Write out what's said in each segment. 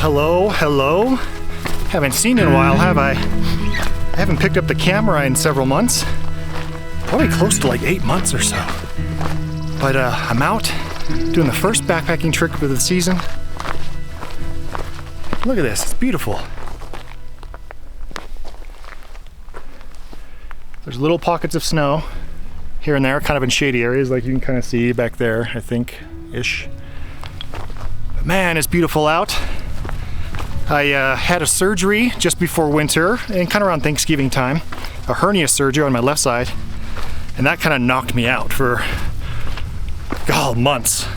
Hello. Haven't seen you in a while, have I? I haven't picked up the camera in several months. Probably close to like 8 months or so. But I'm out doing the first backpacking trip of the season. Look at this, it's beautiful. There's little pockets of snow here and there, kind of in shady areas, like you can kind of see back there, I think-ish. But man, it's beautiful out. I had a surgery just before winter, and kind of around Thanksgiving time, a hernia surgery on my left side, and that kind of knocked me out for, months.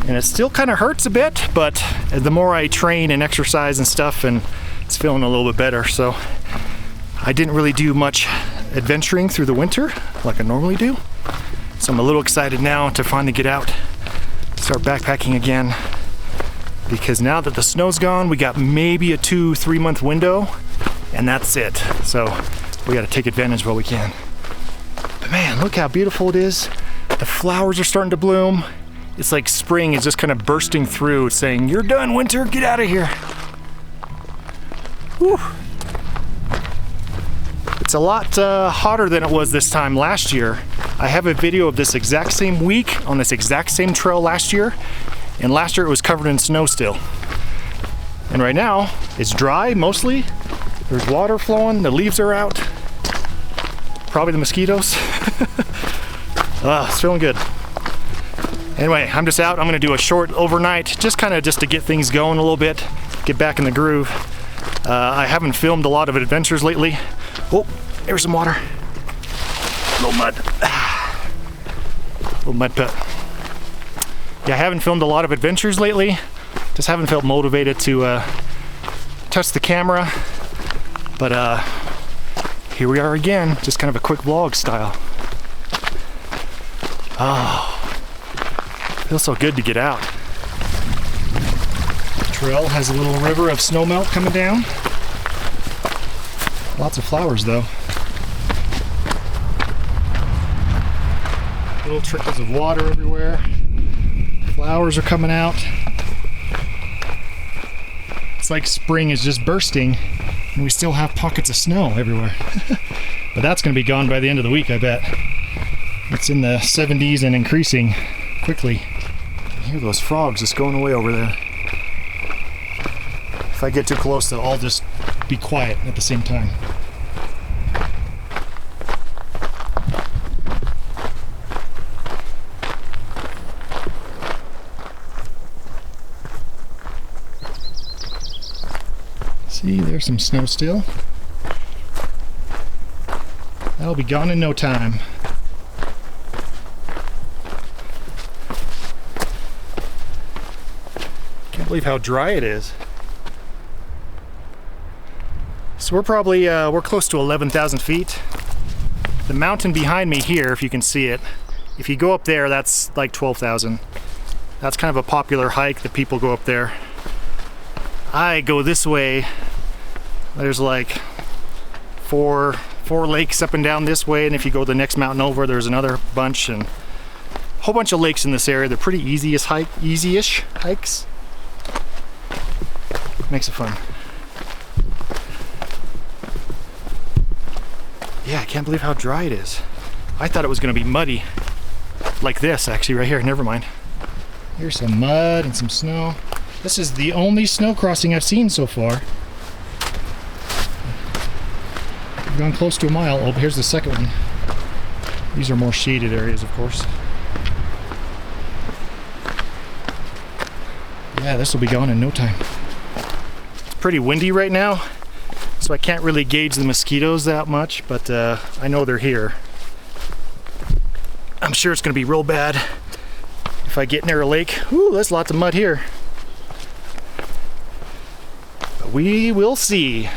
And it still kind of hurts a bit, but the more I train and exercise and stuff, and it's feeling a little bit better. So I didn't really do much adventuring through the winter like I normally do. So I'm a little excited now to finally get out, start backpacking again. Because now that the snow's gone, we got maybe a 2-3 month window, and that's it. So we got to take advantage while we can. But man, look how beautiful it is. The flowers are starting to bloom. It's like spring is just kind of bursting through. It's saying, "You're done, winter, get out of here." Whew. It's a lot hotter than it was this time last year. I have a video of this exact same week on this exact same trail last year. And last year it was covered in snow still. And right now, it's dry mostly. There's water flowing, the leaves are out. Probably the mosquitoes. It's feeling good. Anyway, I'm just out. I'm gonna do a short overnight, just to get things going a little bit, get back in the groove. I haven't filmed a lot of adventures lately. Oh, there's some water. Little mud. Little mud pit. Yeah, I haven't filmed a lot of adventures lately. Just haven't felt motivated to touch the camera. But here we are again, just kind of a quick vlog style. Oh, feels so good to get out. The trail has a little river of snow melt coming down. Lots of flowers though. Little trickles of water everywhere. Flowers are coming out. It's like spring is just bursting, and we still have pockets of snow everywhere. But that's going to be gone by the end of the week, I bet. It's in the 70s and increasing quickly. I hear those frogs just going away over there. If I get too close, they'll all just be quiet at the same time. See, there's some snow still. That'll be gone in no time. Can't believe how dry it is. So we're probably, we're close to 11,000 feet. The mountain behind me here, if you can see it, if you go up there, that's like 12,000. That's kind of a popular hike that people go up there. I go this way. There's like four lakes up and down this way, and if you go the next mountain over, there's another bunch, and a whole bunch of lakes in this area. They're pretty easy-ish hikes. Makes it fun. Yeah, I can't believe how dry it is. I thought it was gonna be muddy. Like this, actually, right here. Never mind. Here's some mud and some snow. This is the only snow crossing I've seen so far. We've gone close to a mile. Oh, here's the second one. These are more shaded areas, of course. Yeah, this will be gone in no time. It's pretty windy right now, so I can't really gauge the mosquitoes that much, but I know they're here. I'm sure it's gonna be real bad if I get near a lake. Ooh, there's lots of mud here. But we will see.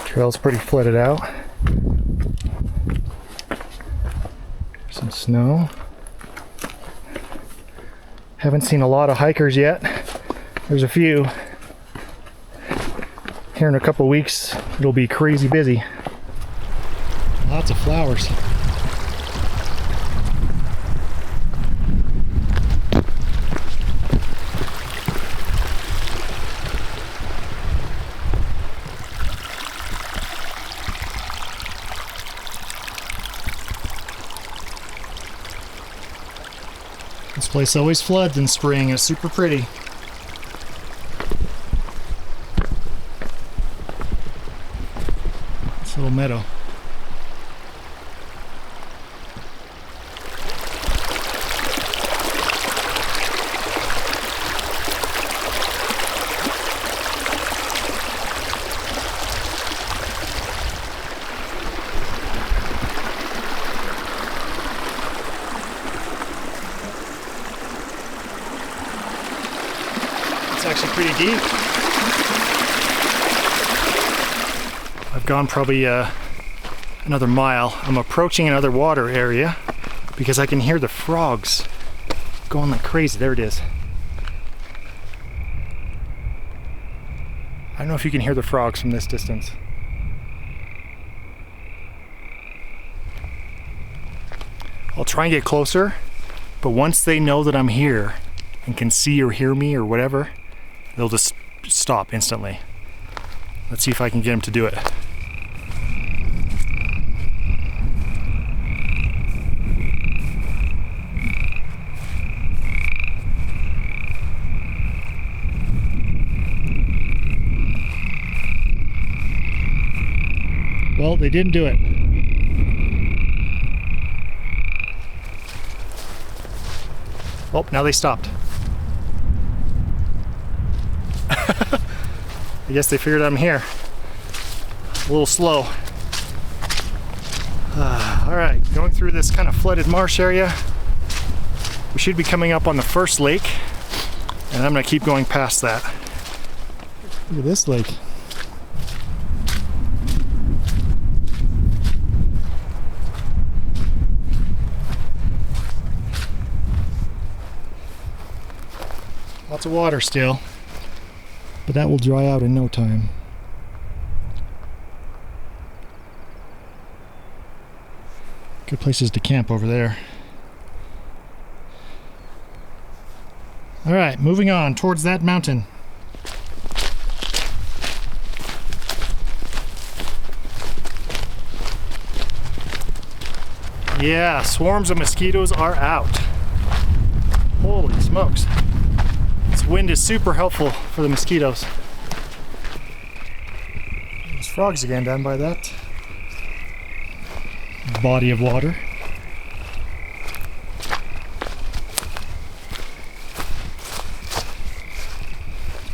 Trail's pretty flooded out. Some snow. Haven't seen a lot of hikers yet. There's a few. Here in a couple weeks, it'll be crazy busy. Lots of flowers. This place always floods in spring. It's super pretty. This little meadow. Actually pretty deep. I've gone probably another mile. I'm approaching another water area because I can hear the frogs going like crazy. There it is. I don't know if you can hear the frogs from this distance. I'll try and get closer, but once they know that I'm here and can see or hear me or whatever, they'll just stop instantly. Let's see if I can get them to do it. Well, they didn't do it. Oh, now they stopped. I guess they figured I'm here. A little slow. All right, going through this kind of flooded marsh area. We should be coming up on the first lake, and I'm gonna keep going past that. Look at this lake. Lots of water still. But that will dry out in no time. Good places to camp over there. All right, moving on towards that mountain. Yeah, swarms of mosquitoes are out. Holy smokes. This wind is super helpful for the mosquitoes. There's frogs again down by that body of water.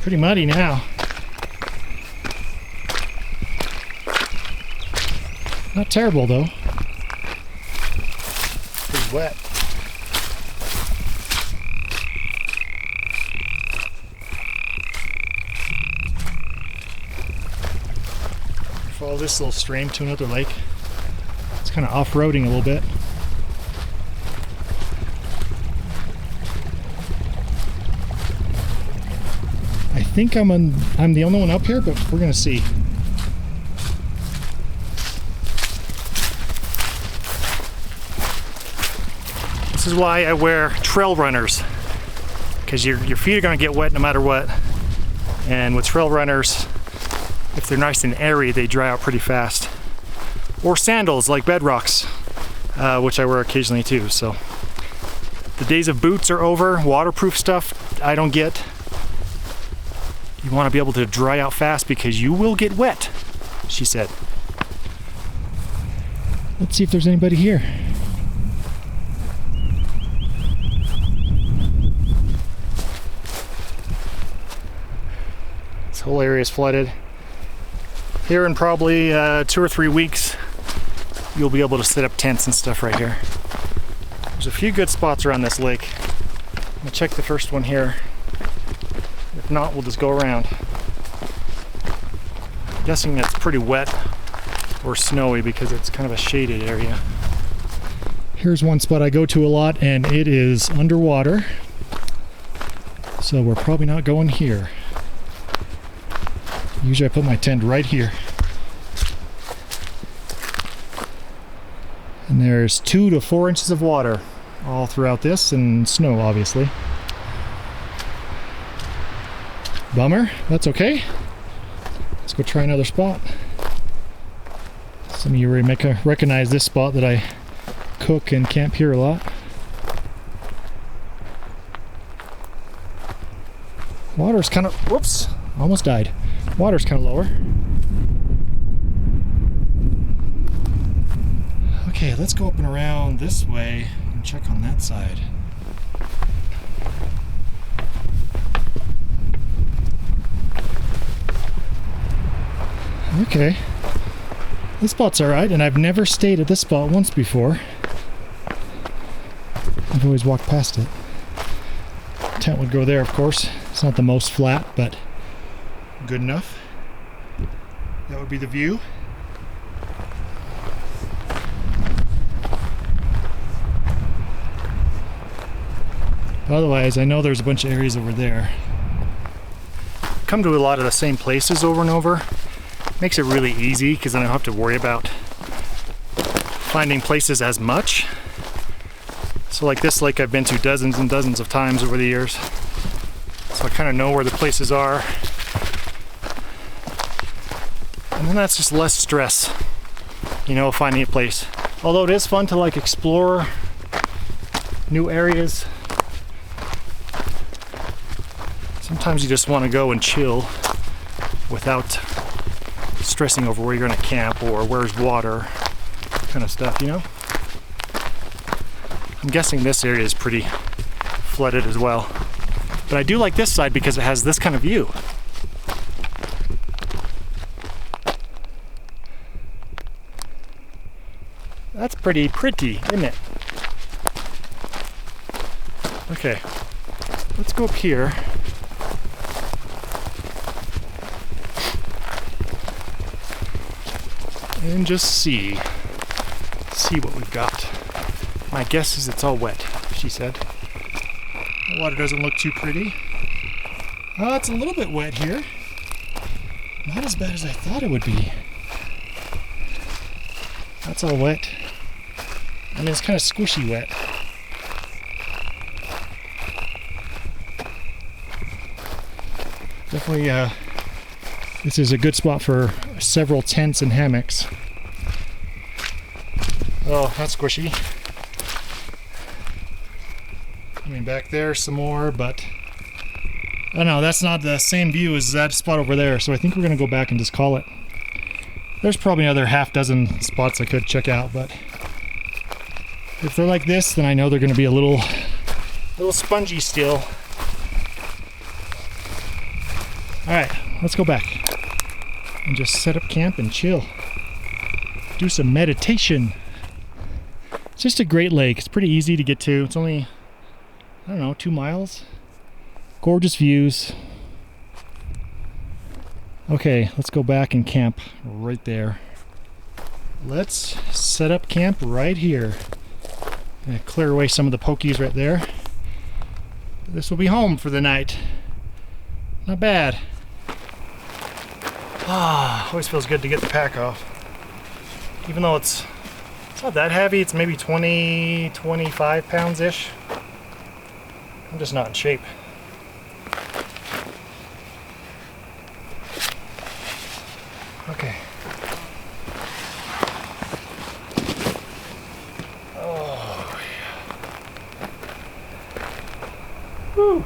Pretty muddy now. Not terrible though. Pretty wet. Follow this little stream to another lake. It's kind of off-roading a little bit. I think I'm the only one up here, but we're gonna see. This is why I wear trail runners, because your feet are gonna get wet no matter what. And with trail runners, if they're nice and airy, they dry out pretty fast. Or sandals like Bedrocks, which I wear occasionally too. So the days of boots are over. Waterproof stuff I don't get. You want to be able to dry out fast because you will get wet, she said. Let's see if there's anybody here. This whole area is flooded. Here in probably 2 or 3 weeks, you'll be able to set up tents and stuff right here. There's a few good spots around this lake. I'm gonna check the first one here. If not, we'll just go around. I'm guessing it's pretty wet or snowy because it's kind of a shaded area. Here's one spot I go to a lot and it is underwater. So we're probably not going here. Usually I put my tent right here. And there's 2 to 4 inches of water all throughout this, and snow obviously. Bummer, that's okay. Let's go try another spot. Some of you already recognize this spot that I cook and camp here a lot. Water's kind of, whoops, almost died. Water's kind of lower. Okay, let's go up and around this way and check on that side. Okay, this spot's alright, and I've never stayed at this spot once before. I've always walked past it. Tent would go there, of course. It's not the most flat, but good enough. That would be the view. Otherwise, I know there's a bunch of areas over there. Come to a lot of the same places over and over. Makes it really easy because then I don't have to worry about finding places as much. So like this lake I've been to dozens and dozens of times over the years. So I kind of know where the places are. And then that's just less stress, you know, finding a place. Although it is fun to like explore new areas. Sometimes you just want to go and chill without stressing over where you're going to camp or where's water, kind of stuff, you know? I'm guessing this area is pretty flooded as well. But I do like this side because it has this kind of view. That's pretty, isn't it? Okay, let's go up here. And just see what we've got. My guess is it's all wet, she said. The water doesn't look too pretty. Oh, it's a little bit wet here. Not as bad as I thought it would be. That's all wet. I mean, it's kind of squishy wet. Definitely, this is a good spot for several tents and hammocks. Oh, that's squishy. I mean, back there some more, but I don't know, that's not the same view as that spot over there, so I think we're gonna go back and just call it. There's probably another half dozen spots I could check out, but if they're like this, then I know they're gonna be a little spongy still. All right, let's go back and just set up camp and chill. Do some meditation. It's just a great lake. It's pretty easy to get to. It's only, I don't know, 2 miles. Gorgeous views. Okay, let's go back and camp right there. Let's set up camp right here. I'm gonna clear away some of the pokies right there. This will be home for the night. Not bad. Ah, always feels good to get the pack off. Even though it's not that heavy, it's maybe 20, 25 pounds-ish. I'm just not in shape. Okay. Oh, yeah. Woo.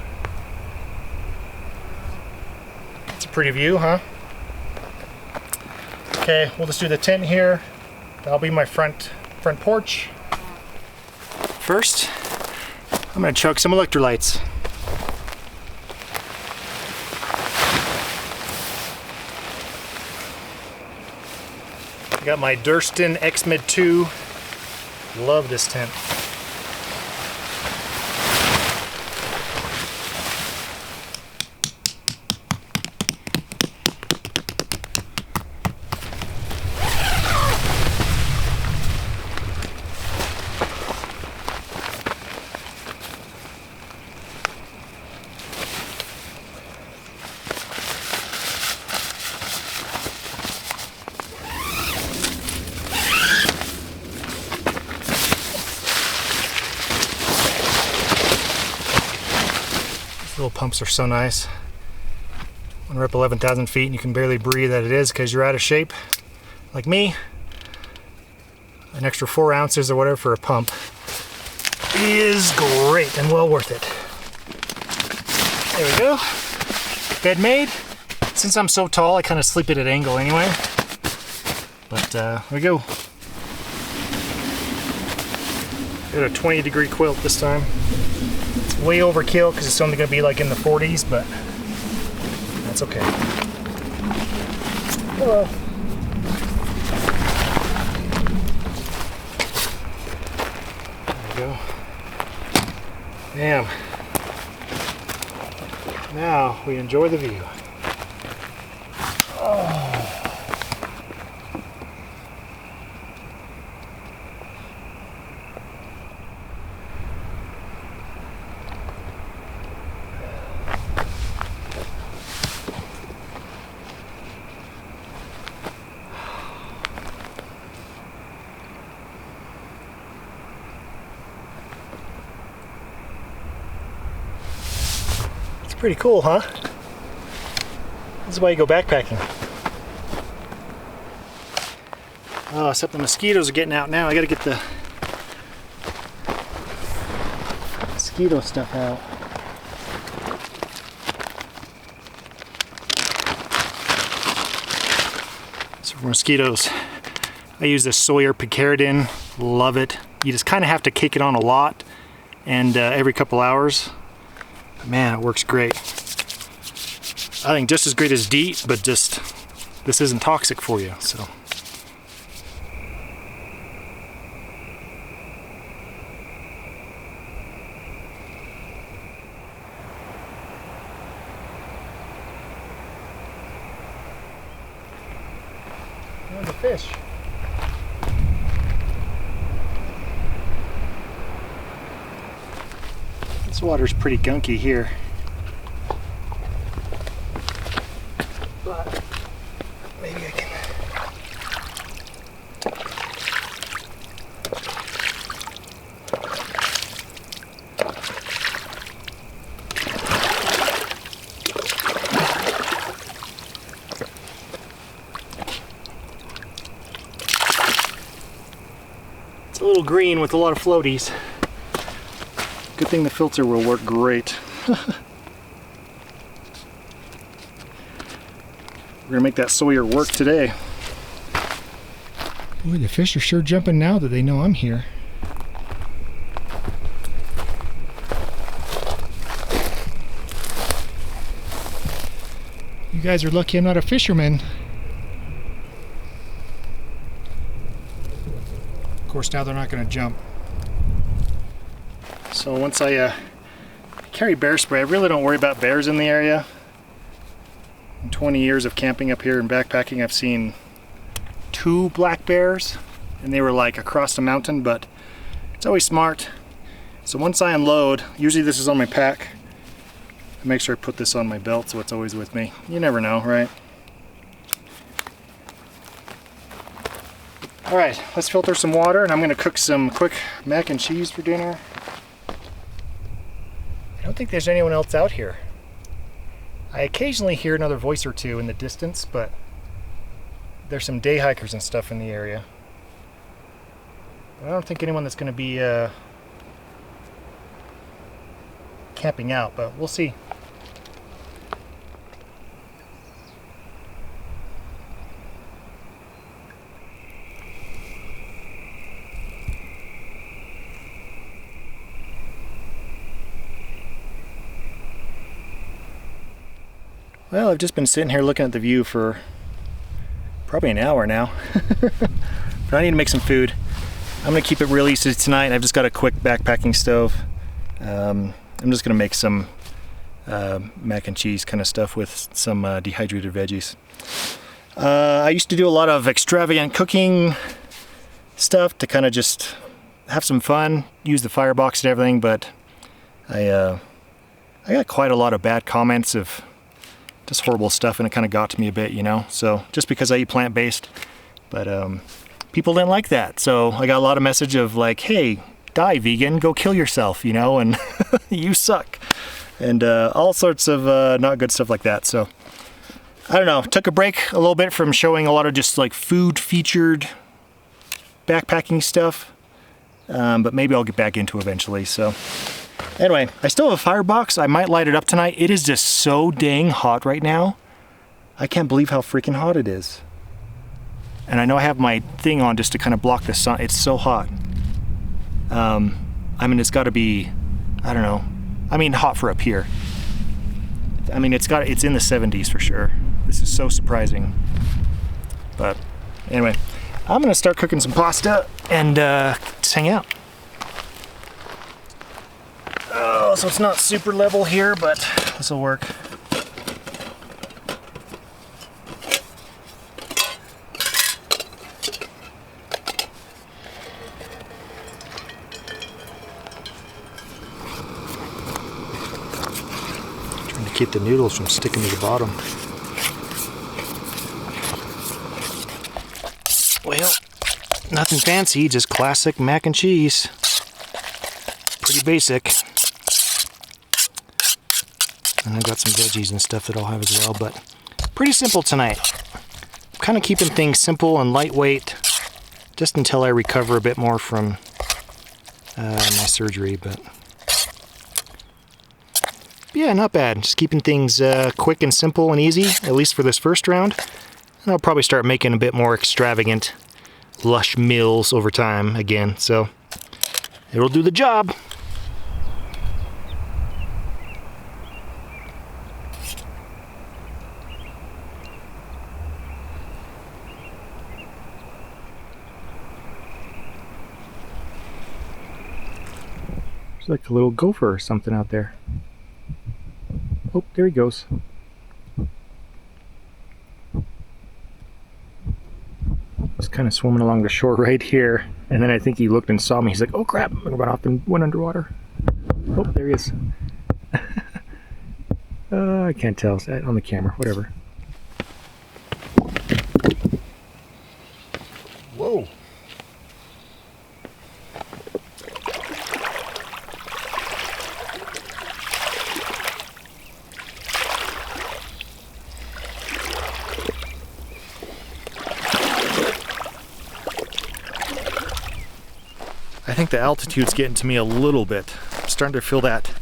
It's a pretty view, huh? Okay, we'll just do the tent here. That'll be my front porch. First, I'm gonna chug some electrolytes. I got my Durston X-Mid 2. Love this tent. Little pumps are so nice. When we're up 11,000 feet and you can barely breathe, that it is because you're out of shape, like me. An extra 4 ounces or whatever for a pump is great and well worth it. There we go. bed made. Since I'm so tall, I kind of sleep at an angle anyway. But here we go. Got a 20-degree quilt this time. It's way overkill because it's only going to be like in the 40s, but that's okay. Hello. There we go. Bam. Now we enjoy the view. Oh. Pretty cool, huh? This is why you go backpacking. Oh, except the mosquitoes are getting out now. I gotta get the mosquito stuff out. So for mosquitoes, I use the Sawyer picaridin. Love it. You just kind of have to kick it on a lot and every couple hours. Man, it works great. I think just as great as DEET, but just this isn't toxic for you, so. There's a fish. This water's pretty gunky here. But maybe I can. It's a little green with a lot of floaties. Good thing the filter will work great. We're gonna make that Sawyer work today. Boy, the fish are sure jumping now that they know I'm here. You guys are lucky I'm not a fisherman. Of course, now they're not gonna jump. So once I carry bear spray, I really don't worry about bears in the area. In 20 years of camping up here and backpacking, I've seen 2 black bears, and they were like across the mountain, but it's always smart. So once I unload, usually this is on my pack, I make sure I put this on my belt so it's always with me. You never know, right? All right, let's filter some water, and I'm gonna cook some quick mac and cheese for dinner. I don't think there's anyone else out here. I occasionally hear another voice or two in the distance, but there's some day hikers and stuff in the area. But I don't think anyone that's going to be camping out, but we'll see. Well, I've just been sitting here looking at the view for probably an hour now. But I need to make some food. I'm gonna keep it real easy tonight. I've just got a quick backpacking stove. I'm just gonna make some mac and cheese kind of stuff with some dehydrated veggies. I used to do a lot of extravagant cooking stuff to kind of just have some fun, use the firebox and everything, but I got quite a lot of bad comments of just horrible stuff, and it kind of got to me a bit, you know. So just because I eat plant-based, but people didn't like that. So I got a lot of message of like, hey, die vegan, go kill yourself, you know, and you suck, and all sorts of not good stuff like that. So I don't know, took a break a little bit from showing a lot of just like food featured backpacking stuff, but maybe I'll get back into eventually. So Anyway, I still have a firebox. I might light it up tonight. It is just so dang hot right now. I can't believe how freaking hot it is. And I know I have my thing on just to kind of block the sun. It's so hot. I mean, it's got to be, I don't know. I mean, hot for up here. I mean, it's in the 70s for sure. This is so surprising. But anyway, I'm gonna start cooking some pasta and just hang out. Oh, so it's not super level here, but this will work. Trying to keep the noodles from sticking to the bottom. Well, nothing fancy, just classic mac and cheese. Pretty basic. And I've got some veggies and stuff that I'll have as well, but pretty simple tonight. I'm kind of keeping things simple and lightweight just until I recover a bit more from my surgery, but yeah, not bad. Just keeping things quick and simple and easy, at least for this first round. And I'll probably start making a bit more extravagant, lush meals over time again, so it'll do the job. There's like a little gopher or something out there. Oh, there he goes. He's kind of swimming along the shore right here, and then I think he looked and saw me. He's like, oh crap, I'm gonna run off and went underwater. Oh, there he is. I can't tell on the camera, whatever. Whoa. I think the altitude's getting to me a little bit. I'm starting to feel that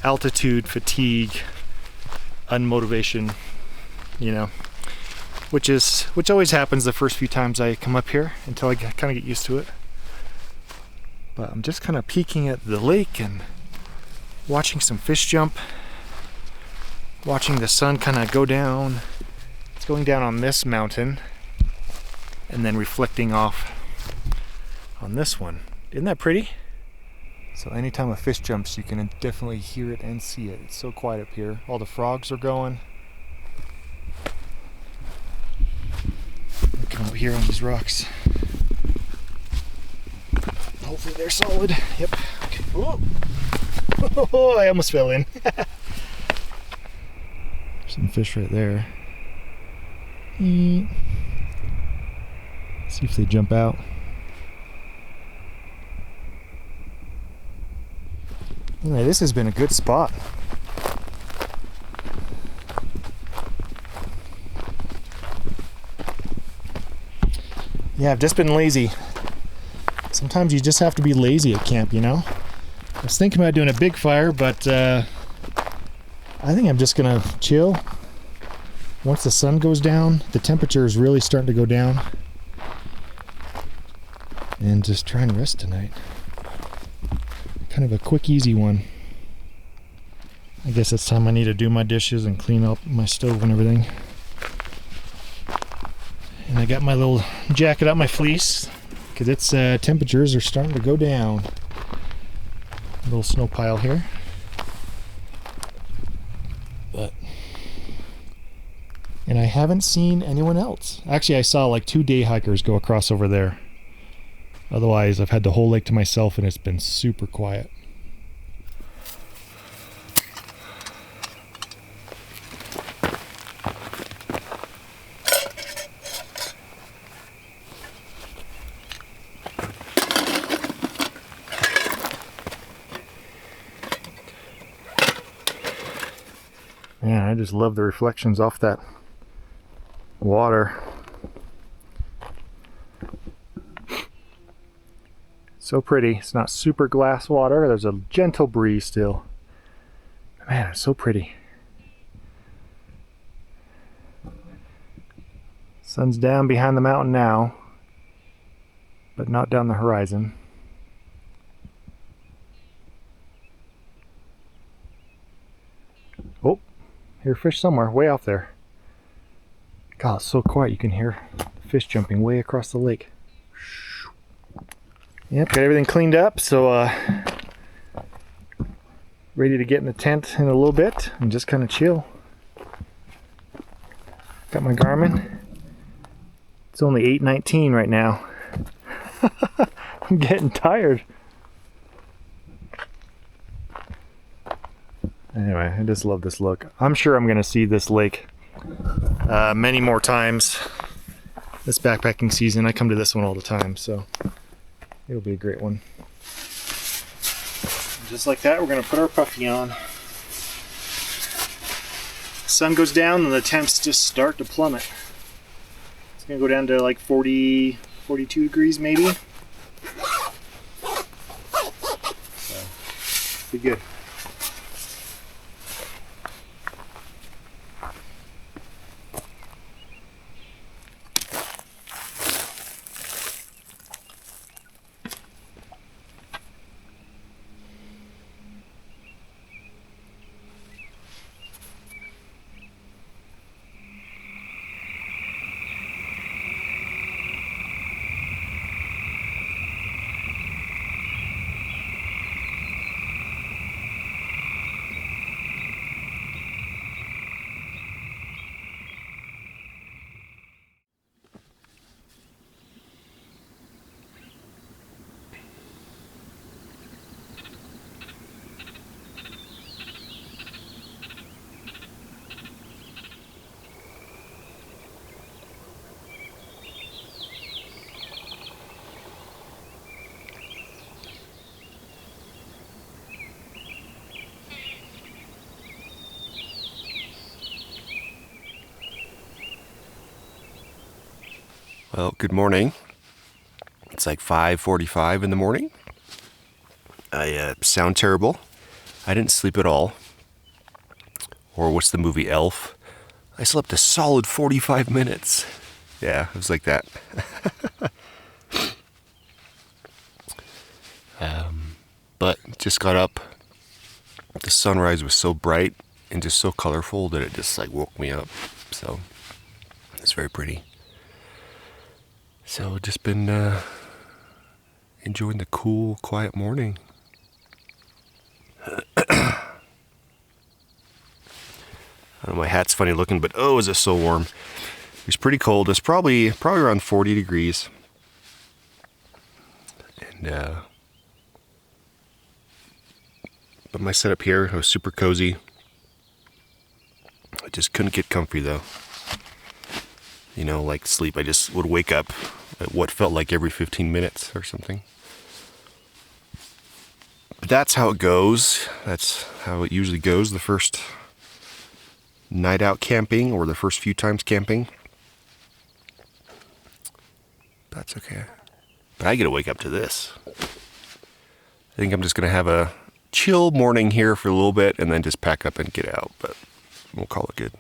altitude fatigue, unmotivation, you know, which always happens the first few times I come up here until I kind of get used to it. But I'm just kind of peeking at the lake and watching some fish jump, watching the sun kind of go down. It's going down on this mountain and then reflecting off on this one. Isn't that pretty? So anytime a fish jumps, you can definitely hear it and see it. It's so quiet up here. All the frogs are going. Come up here on these rocks. Hopefully they're solid. Yep. Okay. Oh, I almost fell in. Some fish right there. See if they jump out. Anyway, this has been a good spot. Yeah, I've just been lazy. Sometimes you just have to be lazy at camp, you know? I was thinking about doing a big fire, but I think I'm just gonna chill. Once the sun goes down, the temperature is really starting to go down. And just try and rest tonight. Kind of a quick, easy one. I guess it's time I need to do my dishes and clean up my stove and everything. And I got my little jacket up my fleece because its temperatures are starting to go down. A little snow pile here. And I haven't seen anyone else. Actually, I saw like 2 day hikers go across over there. Otherwise, I've had the whole lake to myself and it's been super quiet. Man, I just love the reflections off that So pretty. It's not super glass water. There's a gentle breeze still. Man, it's so pretty. Sun's down behind the mountain now, but not down the horizon. Oh, hear fish somewhere, way off there. God, it's so quiet you can hear the fish jumping way across the lake. Yep, got everything cleaned up, so ready to get in the tent in a little bit and just kind of chill. Got my Garmin. It's only 8:19 right now. I'm getting tired. Anyway, I just love this look. I'm sure I'm gonna see this lake many more times this backpacking season. I come to this one all the time, so it'll be a great one. Just like that, we're gonna put our puffy on. Sun goes down and the temps just start to plummet. It's gonna go down to like 40, 42 degrees maybe. So, be good. Well, good morning. It's like 5:45 in the morning. I sound terrible. I didn't sleep at all. Or what's the movie Elf? I slept a solid 45 minutes. Yeah, it was like that. But just got up. The sunrise was so bright and just so colorful that it just like woke me up. So it's very pretty. So just been enjoying the cool, quiet morning. I don't know, my hat's funny looking, but oh, is it so warm. It was pretty cold. It's probably around 40 degrees. And but my setup here was super cozy. I just couldn't get comfy though. You know, like sleep, I just would wake up at what felt like every 15 minutes or something. But that's how it goes. That's how it usually goes the first night out camping or the first few times camping. That's okay. But I get to wake up to this. I think I'm just going to have a chill morning here for a little bit and then just pack up and get out. But we'll call it good.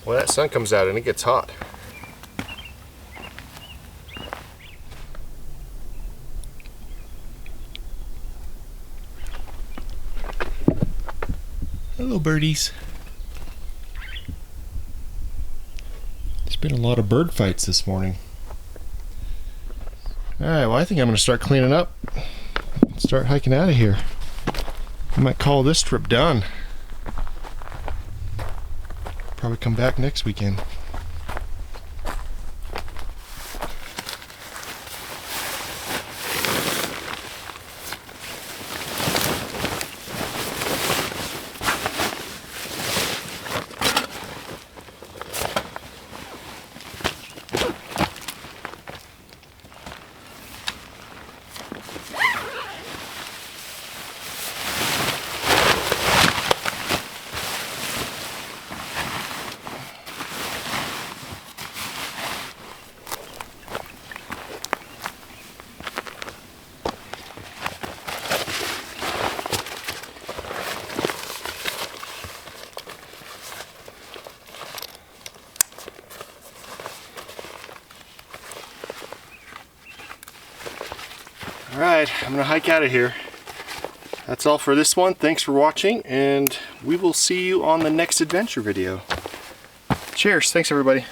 Well, that sun comes out and it gets hot. Hello, birdies. There's been a lot of bird fights this morning. Alright, well, I think I'm going to start cleaning up. Start hiking out of here. I might call this trip done. Probably come back next weekend. right, I'm gonna hike out of here. That's all for this one. Thanks for watching, and we will see you on the next adventure video. Cheers. Thanks, everybody.